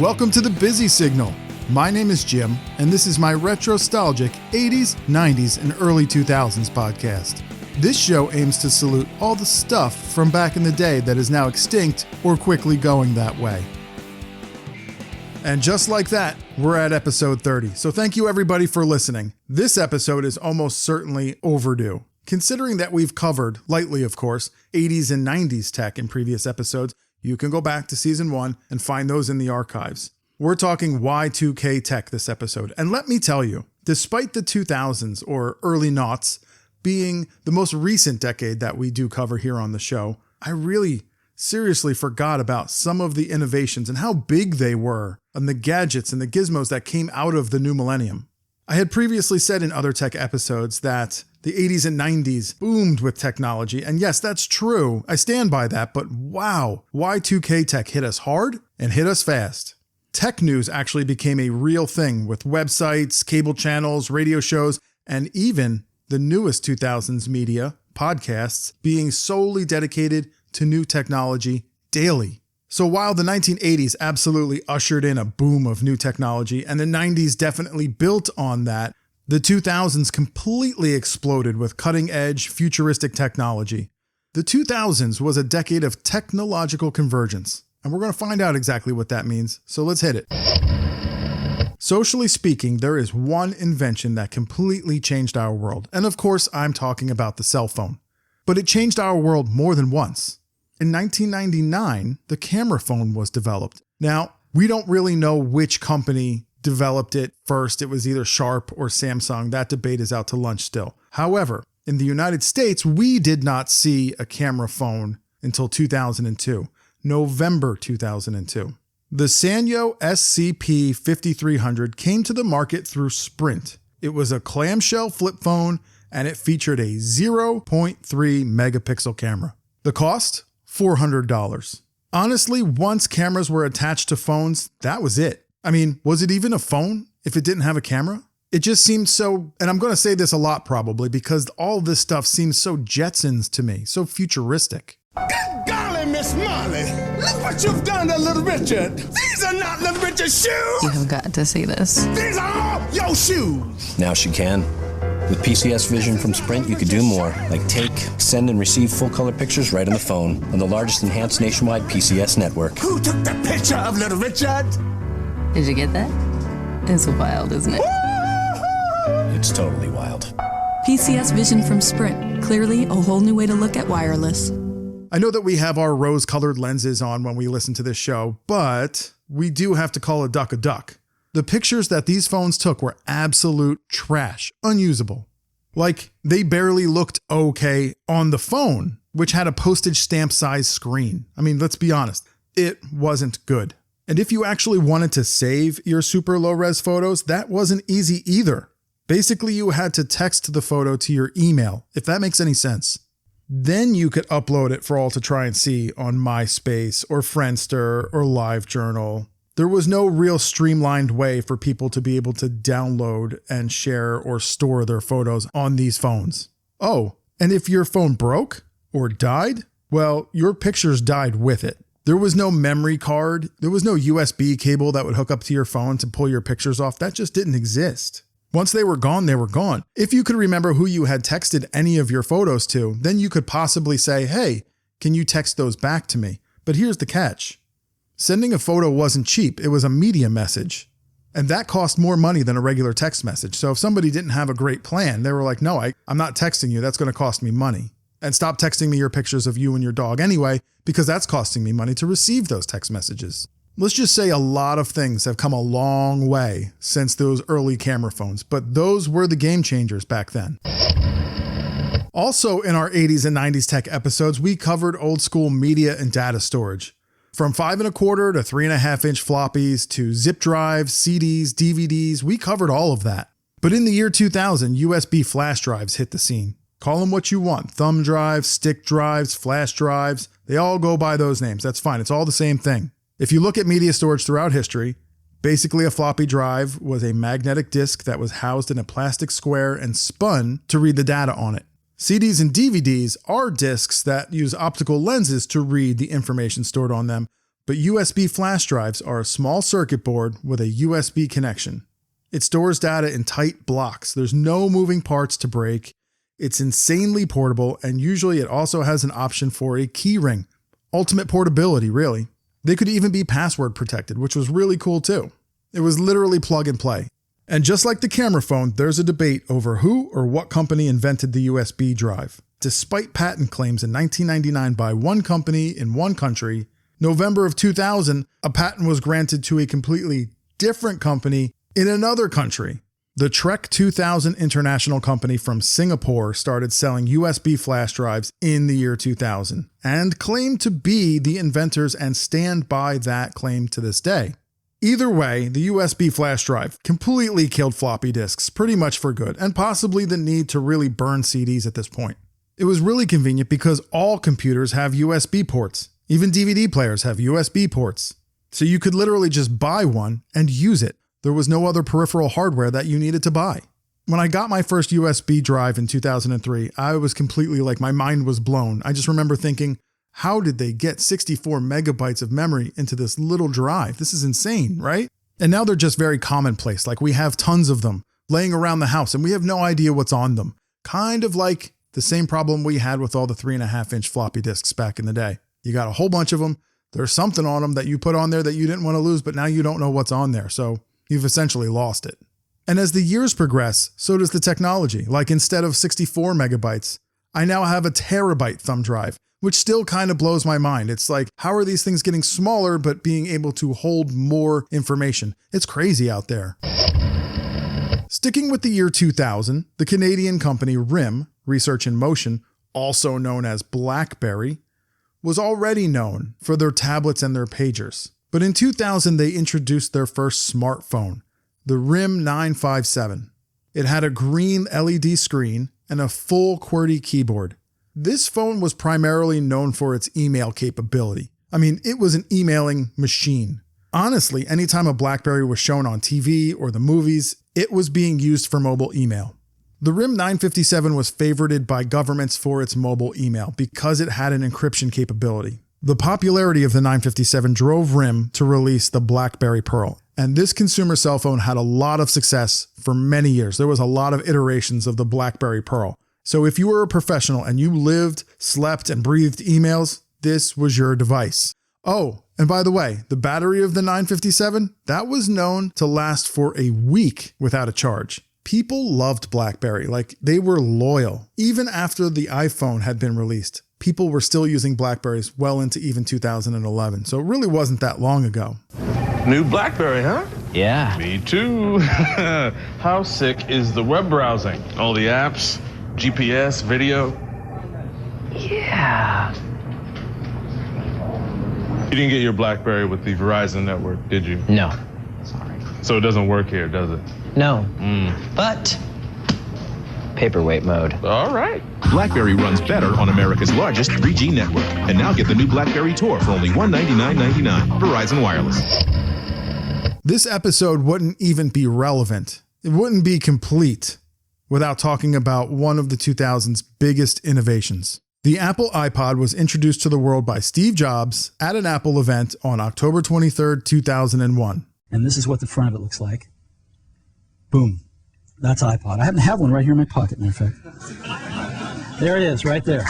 Welcome to the Busy Signal. My name is Jim, and this is my retrostalgic 80s, 90s, and early 2000s podcast. This show aims to salute all the stuff from back in the day that is now extinct or quickly going that way. And just like that, we're at episode 30, so thank you everybody for listening. This episode is almost certainly overdue. Considering that we've covered, lightly of course, 80s and 90s tech in previous episodes, you can go back to season 1 and find those in the archives. We're talking Y2K Tech this episode, and let me tell you, despite the 2000s or early noughts being the most recent decade that we do cover here on the show, I really seriously forgot about some of the innovations and how big they were and the gadgets and the gizmos that came out of the new millennium. I had previously said in other tech episodes that the 80s and 90s boomed with technology, and yes, that's true. I stand by that, but wow, Y2K Tech hit us hard and hit us fast. Tech news actually became a real thing with websites, cable channels, radio shows, and even the newest 2000s media, podcasts, being solely dedicated to new technology daily. So while the 1980s absolutely ushered in a boom of new technology, and the 90s definitely built on that, the 2000s completely exploded with cutting-edge, futuristic technology. The 2000s was a decade of technological convergence, and we're going to find out exactly what that means, so let's hit it. Socially speaking, there is one invention that completely changed our world, and of course, I'm talking about the cell phone. But it changed our world more than once. In 1999, the camera phone was developed. Now, we don't really know which company developed it first. It was either Sharp or Samsung. That debate is out to lunch still. However, in the United States, we did not see a camera phone until 2002, November 2002. The Sanyo SCP-5300 came to the market through Sprint. It was a clamshell flip phone, and it featured a 0.3 megapixel camera. The cost? $400. Honestly, once cameras were attached to phones, that was it. I mean, was it even a phone if it didn't have a camera? It just seemed so, and I'm going to say this a lot probably because all this stuff seems so Jetsons to me, so futuristic. Good golly, Miss Molly, look what you've done to Little Richard. These are not Little Richard's shoes. You have got to see this. These are all your shoes. Now she can. With PCS Vision from Sprint, you could do more, like take, send, and receive full-color pictures right on the phone on the largest enhanced nationwide PCS network. Who took the picture of Little Richard? Did you get that? It's wild, isn't it? It's totally wild. PCS Vision from Sprint. Clearly, a whole new way to look at wireless. I know that we have our rose-colored lenses on when we listen to this show, but we do have to call a duck a duck. The pictures that these phones took were absolute trash, unusable. Like, they barely looked okay on the phone, which had a postage stamp size screen. I mean, let's be honest, it wasn't good. And if you actually wanted to save your super low-res photos, that wasn't easy either. Basically, you had to text the photo to your email, if that makes any sense. Then you could upload it for all to try and see on MySpace or Friendster or LiveJournal. There was no real streamlined way for people to be able to download and share or store their photos on these phones. Oh, and if your phone broke or died, well, your pictures died with it. There was no memory card. There was no USB cable that would hook up to your phone to pull your pictures off. That just didn't exist. Once they were gone, they were gone. If you could remember who you had texted any of your photos to, then you could possibly say, hey, can you text those back to me? But here's the catch. Sending a photo wasn't cheap. It was a media message. And that cost more money than a regular text message. So if somebody didn't have a great plan, they were like, no, I'm not texting you. That's going to cost me money. And stop texting me your pictures of you and your dog anyway, because that's costing me money to receive those text messages. Let's just say a lot of things have come a long way since those early camera phones, but those were the game changers back then. Also in our 80s and 90s tech episodes, we covered old school media and data storage. From 5.25 to 3.5-inch floppies to zip drives, CDs, DVDs, we covered all of that. But in the year 2000, USB flash drives hit the scene. Call them what you want. Thumb drives, stick drives, flash drives. They all go by those names. That's fine. It's all the same thing. If you look at media storage throughout history, basically a floppy drive was a magnetic disc that was housed in a plastic square and spun to read the data on it. CDs and DVDs are discs that use optical lenses to read the information stored on them, But USB flash drives are a small circuit board with a USB connection. It stores data in tight blocks. There's no moving parts to break. It's insanely portable, and usually it also has an option for a key ring. Ultimate portability, really. They could even be password protected, which was really cool too. It was literally plug and play. And just like the camera phone, there's a debate over who or what company invented the USB drive. Despite patent claims in 1999 by one company in one country, November of 2000, a patent was granted to a completely different company in another country. The Trek 2000 International Company from Singapore started selling USB flash drives in the year 2000 and claimed to be the inventors and stand by that claim to this day. Either way, the USB flash drive completely killed floppy disks pretty much for good, and possibly the need to really burn CDs at this point. It was really convenient because all computers have USB ports. Even DVD players have USB ports. So you could literally just buy one and use it. There was no other peripheral hardware that you needed to buy. When I got my first USB drive in 2003, I was completely my mind was blown. I just remember thinking, how did they get 64 megabytes of memory into this little drive? This is insane, right? And now they're just very commonplace. We have tons of them laying around the house and we have no idea what's on them. Kind of like the same problem we had with all the 3.5-inch floppy disks back in the day. You got a whole bunch of them. There's something on them that you put on there that you didn't want to lose, but now you don't know what's on there. So you've essentially lost it. And as the years progress, so does the technology. Instead of 64 megabytes, I now have a terabyte thumb drive, which still kind of blows my mind. It's how are these things getting smaller but being able to hold more information? It's crazy out there. Sticking with the year 2000, the Canadian company RIM, Research in Motion, also known as BlackBerry, was already known for their tablets and their pagers. But in 2000, they introduced their first smartphone, the RIM 957. It had a green LED screen and a full QWERTY keyboard. This phone was primarily known for its email capability. It was an emailing machine. Honestly, anytime a BlackBerry was shown on TV or the movies, it was being used for mobile email. The RIM 957 was favorited by governments for its mobile email because it had an encryption capability. The popularity of the 957 drove RIM to release the BlackBerry Pearl, and this consumer cell phone had a lot of success for many years. There was a lot of iterations of the BlackBerry Pearl. So if you were a professional and you lived, slept, and breathed emails, this was your device. Oh, and by the way, the battery of the 957, that was known to last for a week without a charge. People loved BlackBerry, they were loyal. Even after the iPhone had been released, people were still using BlackBerries well into even 2011. So it really wasn't that long ago. New BlackBerry, huh? Yeah. Me too. How sick is the web browsing? All the apps, GPS, video. Yeah. You didn't get your BlackBerry with the Verizon network, did you? No. Sorry. So it doesn't work here, does it? No. But paperweight mode. All right. BlackBerry runs better on America's largest 3G network. And now get the new BlackBerry Tour for only $199.99. Verizon Wireless. This episode wouldn't even be relevant. It wouldn't be complete without talking about one of the 2000's biggest innovations. The Apple iPod was introduced to the world by Steve Jobs at an Apple event on October 23rd, 2001. And this is what the front of it looks like. Boom. That's iPod. I happen to have one right here in my pocket, matter of fact. There it is, right there.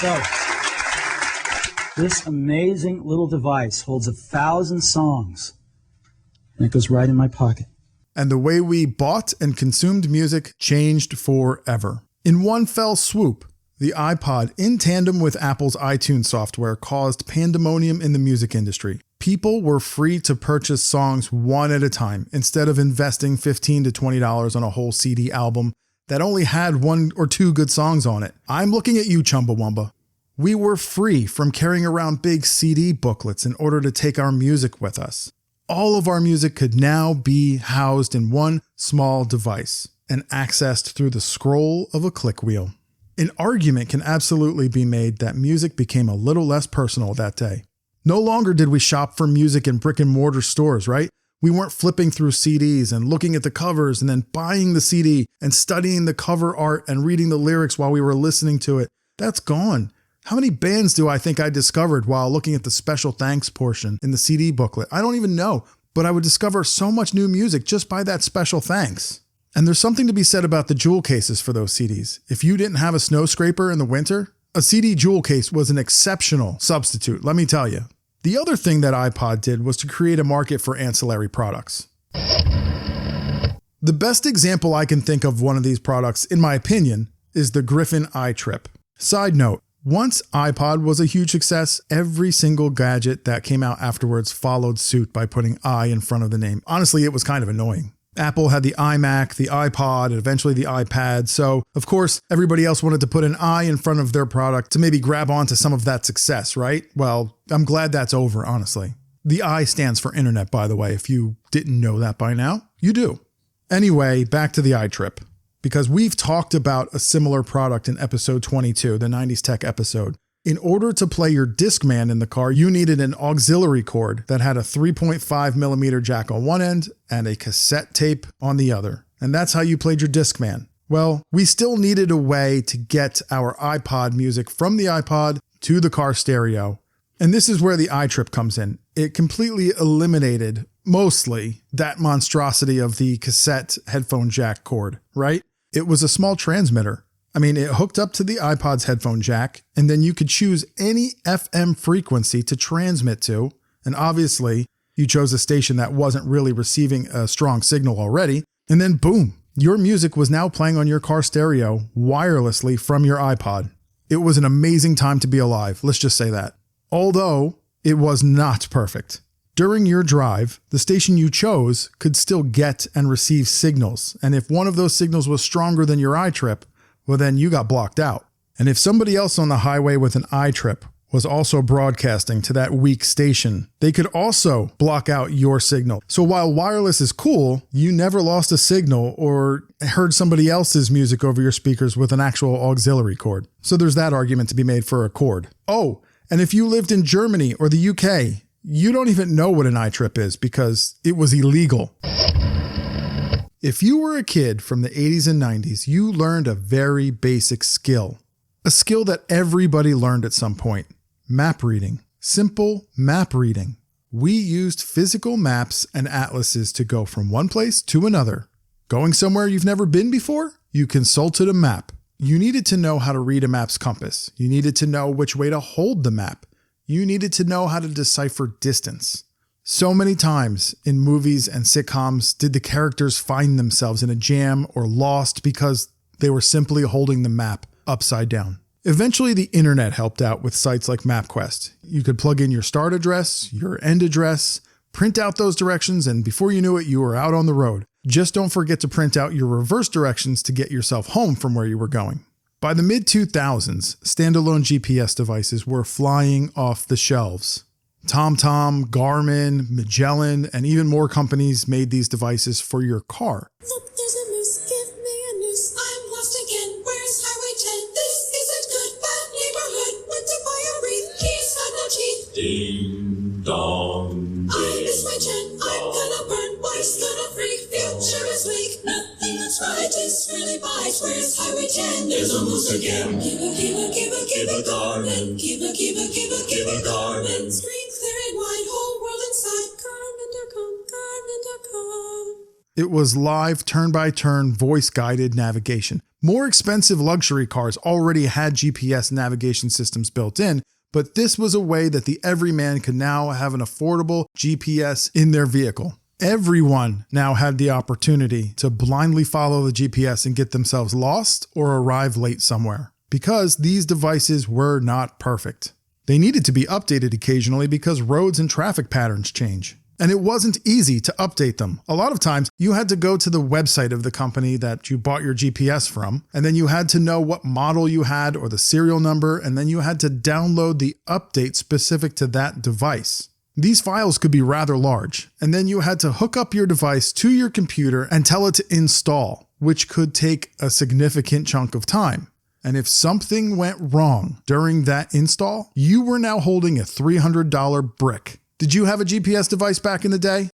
So, this amazing little device holds 1,000 songs, and it goes right in my pocket. And the way we bought and consumed music changed forever. In one fell swoop, the iPod, in tandem with Apple's iTunes software, caused pandemonium in the music industry. People were free to purchase songs one at a time instead of investing $15 to $20 on a whole CD album that only had one or two good songs on it. I'm looking at you, Chumbawamba. We were free from carrying around big CD booklets in order to take our music with us. All of our music could now be housed in one small device and accessed through the scroll of a click wheel. An argument can absolutely be made that music became a little less personal that day. No longer did we shop for music in brick and mortar stores, right? We weren't flipping through CDs and looking at the covers and then buying the CD and studying the cover art and reading the lyrics while we were listening to it. That's gone. How many bands do I think I discovered while looking at the special thanks portion in the CD booklet? I don't even know, but I would discover so much new music just by that special thanks. And there's something to be said about the jewel cases for those CDs. If you didn't have a snow scraper in the winter, a CD jewel case was an exceptional substitute, let me tell you. The other thing that iPod did was to create a market for ancillary products. The best example I can think of one of these products, in my opinion, is the Griffin iTrip. Side note, once iPod was a huge success, every single gadget that came out afterwards followed suit by putting I in front of the name. Honestly, it was kind of annoying. Apple had the iMac, the iPod, and eventually the iPad. So, of course, everybody else wanted to put an I in front of their product to maybe grab onto some of that success, right? Well, I'm glad that's over, honestly. The I stands for internet, by the way. If you didn't know that by now, you do. Anyway, back to the iTrip. Because we've talked about a similar product in episode 22, the 90s Tech episode. In order to play your Discman in the car, you needed an auxiliary cord that had a 3.5 millimeter jack on one end and a cassette tape on the other. And that's how you played your Discman. Well, we still needed a way to get our iPod music from the iPod to the car stereo. And this is where the iTrip comes in. It completely eliminated, mostly, that monstrosity of the cassette headphone jack cord, right? It was a small transmitter. I mean, it hooked up to the iPod's headphone jack, and then you could choose any FM frequency to transmit to. And obviously, you chose a station that wasn't really receiving a strong signal already. And then boom, your music was now playing on your car stereo wirelessly from your iPod. It was an amazing time to be alive, let's just say that. Although it was not perfect. During your drive, the station you chose could still get and receive signals. And if one of those signals was stronger than your iTrip, well, then you got blocked out. And if somebody else on the highway with an iTrip was also broadcasting to that weak station, they could also block out your signal. So while wireless is cool, you never lost a signal or heard somebody else's music over your speakers with an actual auxiliary cord. So there's that argument to be made for a cord. Oh, and if you lived in Germany or the UK, you don't even know what an iTrip is because it was illegal. If you were a kid from the 80s and 90s, you learned a very basic skill. A skill that everybody learned at some point. Map reading. Simple map reading. We used physical maps and atlases to go from one place to another. Going somewhere you've never been before? You consulted a map. You needed to know how to read a map's compass. You needed to know which way to hold the map. You needed to know how to decipher distance. So many times in movies and sitcoms did the characters find themselves in a jam or lost because they were simply holding the map upside down. Eventually, the internet helped out with sites like MapQuest. You could plug in your start address, your end address, print out those directions, and before you knew it, you were out on the road. Just don't forget to print out your reverse directions to get yourself home from where you were going. By the mid-2000s, standalone GPS devices were flying off the shelves. TomTom, Garmin, Magellan, and even more companies made these devices for your car. Look, there's a noose, give me a noose. I'm lost again, where's Highway 10? This isn't good, bad neighborhood. Went to buy a wreath, he's got no teeth. Ding dong, I miss my gen, I'm gonna burn, wife's gonna freak, future is weak. Nothing that's right is really right, where's Highway 10? There's a moose again. Give a Garmin. Give a Garmin. Screen clearing wide, whole world inside. Garmin.com. It was live turn-by-turn voice-guided navigation. More expensive luxury cars already had GPS navigation systems built in, but this was a way that the everyman could now have an affordable GPS in their vehicle. Everyone now had the opportunity to blindly follow the GPS and get themselves lost or arrive late somewhere, because these devices were not perfect. They needed to be updated occasionally because roads and traffic patterns change. And it wasn't easy to update them. A lot of times you had to go to the website of the company that you bought your GPS from, and then you had to know what model you had or the serial number, and then you had to download the update specific to that device. These files could be rather large, and then you had to hook up your device to your computer and tell it to install, which could take a significant chunk of time. And if something went wrong during that install, you were now holding a $300 brick. Did you have a GPS device back in the day?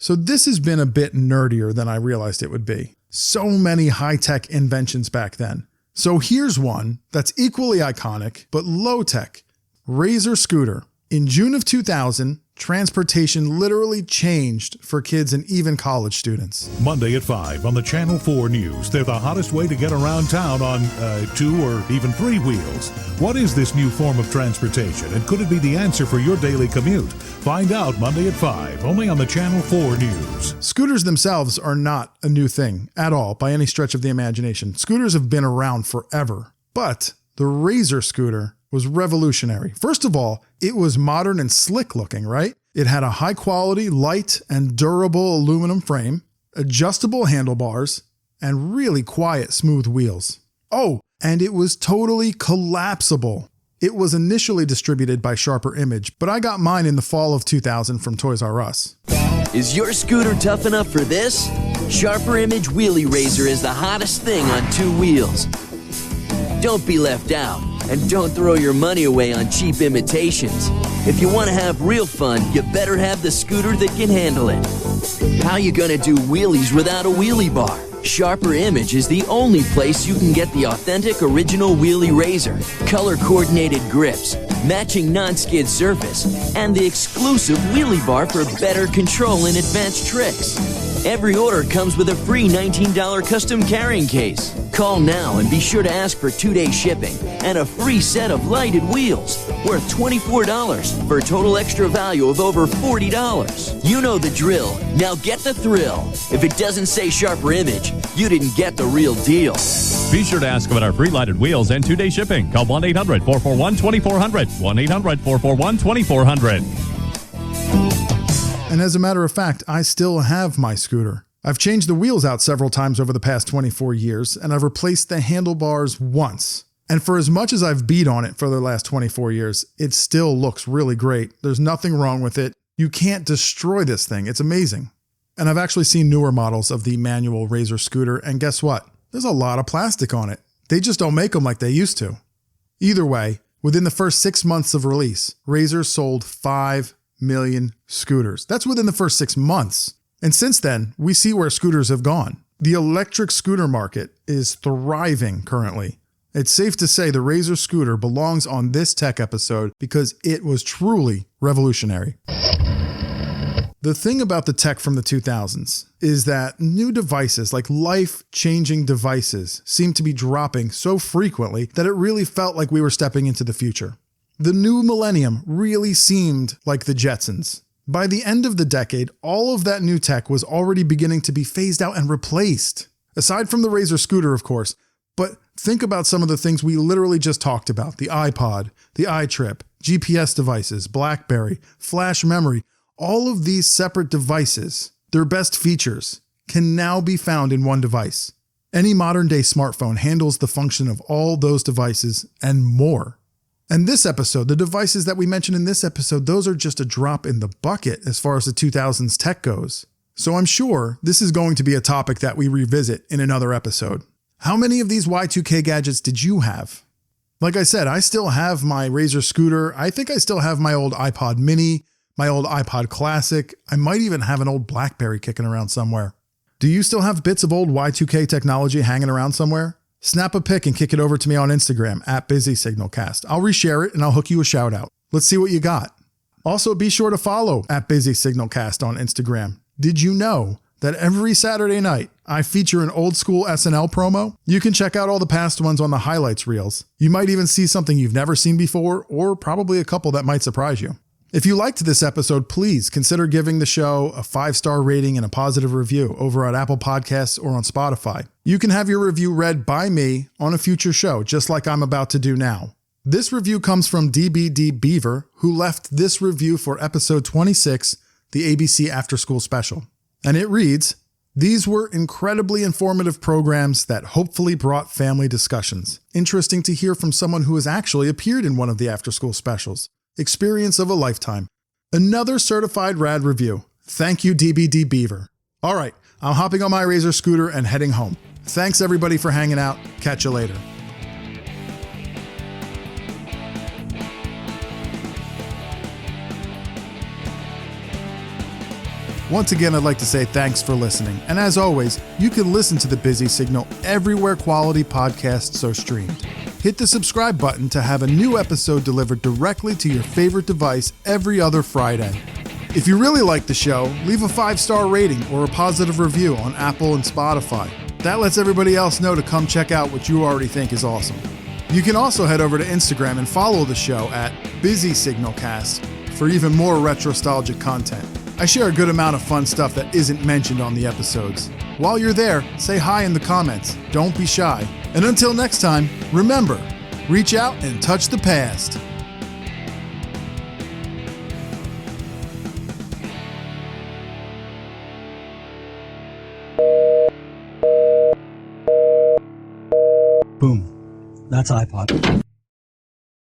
So this has been a bit nerdier than I realized it would be. So many high-tech inventions back then. So here's one that's equally iconic, but low-tech. Razor scooter. In June of 2000, transportation literally changed for kids and even college students. Monday at 5 on the Channel 4 News. They're the hottest way to get around town on 2 or even 3 wheels. What is this new form of transportation, and could it be the answer for your daily commute? Find out Monday at 5, only on the Channel 4 News. Scooters themselves are not a new thing at all by any stretch of the imagination. Scooters have been around forever, but the Razor scooter was revolutionary. First of all, it was modern and slick looking, right? It had a high quality, light and durable aluminum frame, adjustable handlebars, and really quiet, smooth wheels. Oh, and it was totally collapsible. It was initially distributed by Sharper Image, but I got mine in the fall of 2000 from Toys R Us. Is your scooter tough enough for this? Sharper Image Wheelie Razor is the hottest thing on 2 wheels. Don't be left out, and don't throw your money away on cheap imitations. If you want to have real fun, you better have the scooter that can handle it. How you gonna do wheelies without a wheelie bar? Sharper Image is the only place you can get the authentic original wheelie razor, color-coordinated grips, matching non-skid surface, and the exclusive wheelie bar for better control and advanced tricks. Every order comes with a free $19 custom carrying case. Call now and be sure to ask for 2-day shipping and a free set of lighted wheels worth $24 for a total extra value of over $40. You know the drill. Now get the thrill. If it doesn't say Sharper Image, you didn't get the real deal. Be sure to ask about our free lighted wheels and 2-day shipping. Call 1-800-441-2400. 1-800-441-2400. And as a matter of fact, I still have my scooter. I've changed the wheels out several times over the past 24 years, and I've replaced the handlebars once. And for as much as I've beat on it for the last 24 years, it still looks really great. There's nothing wrong with it. You can't destroy this thing. It's amazing. And I've actually seen newer models of the manual Razor scooter, and guess what? There's a lot of plastic on it. They just don't make them like they used to. Either way, within the first 6 months of release, Razor sold 5 million scooters. That's within the first 6 months. And since then, we see where scooters have gone. The electric scooter market is thriving currently. It's safe to say the Razor scooter belongs on this tech episode because it was truly revolutionary. The thing about the tech from the 2000s is that new devices, like life-changing devices, seem to be dropping so frequently that it really felt like we were stepping into the future. The new millennium really seemed like the Jetsons. By the end of the decade, all of that new tech was already beginning to be phased out and replaced. Aside from the Razor scooter, of course, but think about some of the things we literally just talked about. The iPod, the iTrip, GPS devices, BlackBerry, flash memory. All of these separate devices, their best features, can now be found in one device. Any modern-day smartphone handles the function of all those devices and more. And this episode, the devices that we mentioned in this episode, those are just a drop in the bucket as far as the 2000s tech goes. So I'm sure this is going to be a topic that we revisit in another episode. How many of these Y2K gadgets did you have? Like I said, I still have my Razor scooter. I think I still have my old iPod mini, my old iPod Classic. I might even have an old BlackBerry kicking around somewhere. Do you still have bits of old Y2K technology hanging around somewhere? Snap a pic and kick it over to me on Instagram @BusySignalCast. I'll reshare it and I'll hook you a shout out. Let's see what you got. Also, be sure to follow @BusySignalCast on Instagram. Did you know that every Saturday night I feature an old school SNL promo? You can check out all the past ones on the highlights reels. You might even see something you've never seen before, or probably a couple that might surprise you. If you liked this episode, please consider giving the show a 5-star rating and a positive review over at Apple Podcasts or on Spotify. You can have your review read by me on a future show, just like I'm about to do now. This review comes from DBD Beaver, who left this review for episode 26, the ABC After School Special. And it reads, "These were incredibly informative programs that hopefully brought family discussions. Interesting to hear from someone who has actually appeared in one of the After School Specials. Experience of a lifetime." Another certified rad review. Thank you, DBD Beaver. All right, I'm hopping on my Razor scooter and heading home. Thanks everybody for hanging out. Catch you later. Once again, I'd like to say thanks for listening. And as always, you can listen to The Busy Signal everywhere quality podcasts are streamed. Hit the subscribe button to have a new episode delivered directly to your favorite device every other Friday. If you really like the show, leave a 5-star rating or a positive review on Apple and Spotify. That lets everybody else know to come check out what you already think is awesome. You can also head over to Instagram and follow the show at Busy Signalcast for even more retrostalgic content. I share a good amount of fun stuff that isn't mentioned on the episodes. While you're there, say hi in the comments. Don't be shy. And until next time, remember, reach out and touch the past. Boom. That's iPod.